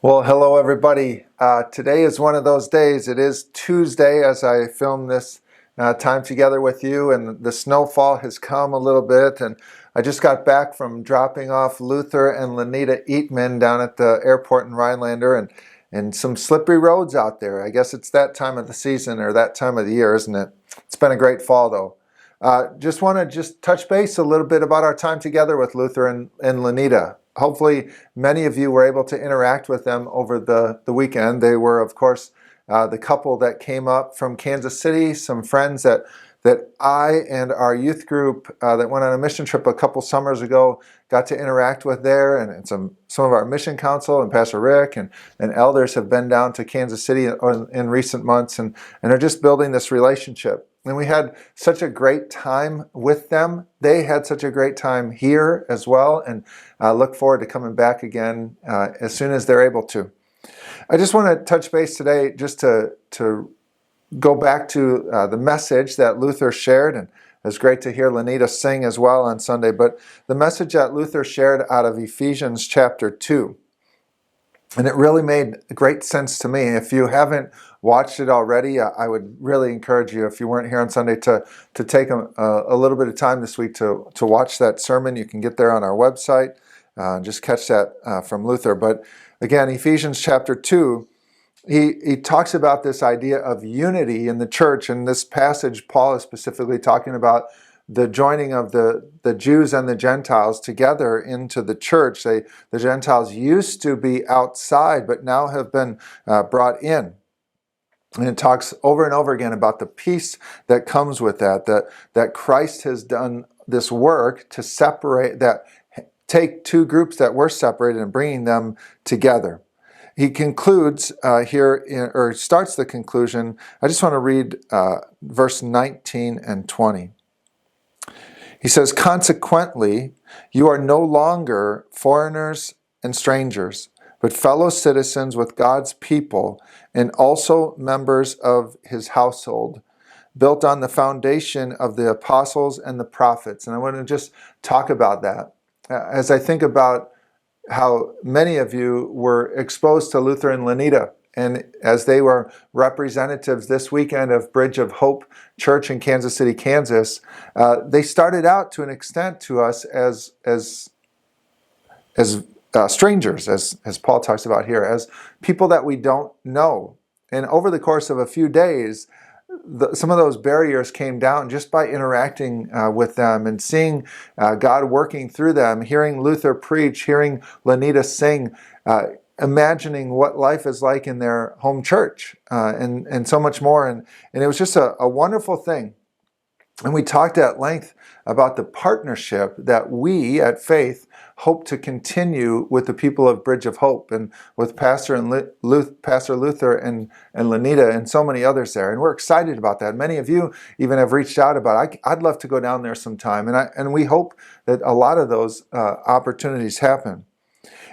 Well, hello everybody. Today is one of those days. It is Tuesday as I film this time together with you, and the snowfall has come a little bit. And I just got back from dropping off Luther and Lanita Eatman down at the airport in Rhinelander, and some slippery roads out there. I guess it's that time of the season or that time of the year, isn't it? It's been a great fall though. Just want to touch base a little bit about our time together with Luther and Lanita. Hopefully, many of you were able to interact with them over the weekend. They were, of course, the couple that came up from Kansas City, some friends that I and our youth group that went on a mission trip a couple summers ago got to interact with there, and some of our mission council and Pastor Rick and elders have been down to Kansas City in recent months and are just building this relationship. And we had such a great time with them. They had such a great time here as well, and look forward to coming back again as soon as they're able to. I just want to touch base today just to go back to the message that Luther shared, and it was great to hear Lanita sing as well on Sunday, but the message that Luther shared out of Ephesians chapter 2. And it really made great sense to me. If you haven't watched it already, I would really encourage you, if you weren't here on Sunday, to take a little bit of time this week to watch that sermon. You can get there on our website. Just catch that from Luther. But again, Ephesians chapter 2, he talks about this idea of unity in the church. In this passage, Paul is specifically talking about the joining of the Jews and the Gentiles together into the church. The Gentiles used to be outside, but now have been brought in. And it talks over and over again about the peace that comes with that Christ has done this work to separate, take two groups that were separated and bringing them together. He concludes or starts the conclusion. I just want to read verse 19 and 20. He says, "Consequently, you are no longer foreigners and strangers, but fellow citizens with God's people and also members of his household, built on the foundation of the apostles and the prophets." And I want to just talk about that. As I think about how many of you were exposed to Luther and Lanita, and as they were representatives this weekend of Bridge of Hope Church in Kansas City, Kansas, they started out to an extent to us as strangers, as Paul talks about here, as people that we don't know. And over the course of a few days, some of those barriers came down just by interacting with them and seeing God working through them, hearing Luther preach, hearing Lanita sing, imagining what life is like in their home church, and so much more. And it was just a wonderful thing. And we talked at length about the partnership that we at Faith hope to continue with the people of Bridge of Hope and with Pastor Luther and Lanita and so many others there. And we're excited about that. Many of you even have reached out about it. I'd love to go down there sometime. And we hope that a lot of those opportunities happen.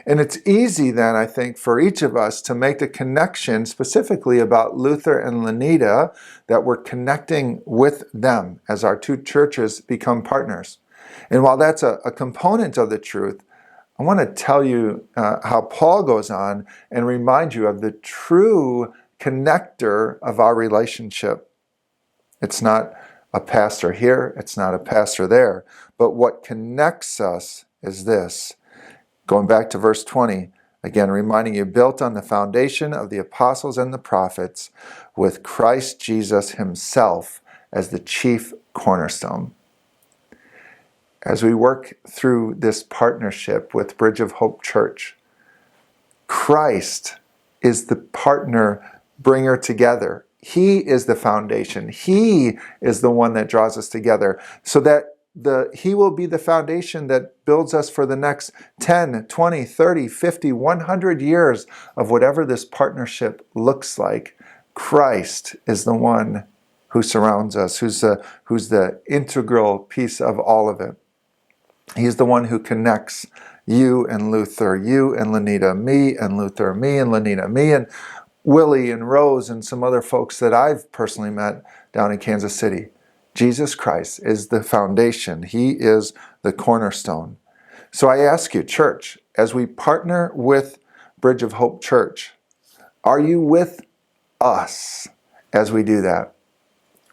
And it's easy then, I think, for each of us to make the connection specifically about Luther and Lanita, that we're connecting with them as our two churches become partners. And while that's a component of the truth, I want to tell you how Paul goes on and remind you of the true connector of our relationship. It's not a pastor here, it's not a pastor there, but what connects us is this. Going back to verse 20, again reminding you, built on the foundation of the apostles and the prophets, with Christ Jesus himself as the chief cornerstone. As we work through this partnership with Bridge of Hope Church, Christ is the partner bringer together. He is the foundation. He is the one that draws us together, so that He will be the foundation that builds us for the next 10, 20, 30, 50, 100 years of whatever this partnership looks like. Christ is the one who surrounds us, who's the integral piece of all of it. He's the one who connects you and Luther, you and Lanita, me and Luther, me and Lanita, me and Willie and Rose and some other folks that I've personally met down in Kansas City. Jesus Christ is the foundation. He is the cornerstone. So I ask you, church, as we partner with Bridge of Hope Church? Are you with us as we do that?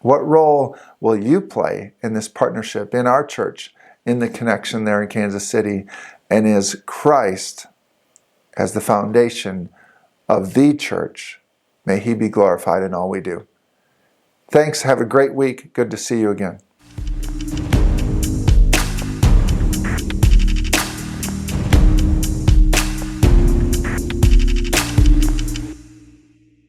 What role will you play in this partnership in our church, in the connection there in Kansas City? And is Christ as the foundation of the church? May he be glorified in all we do. Thanks. Have a great week. Good to see you again.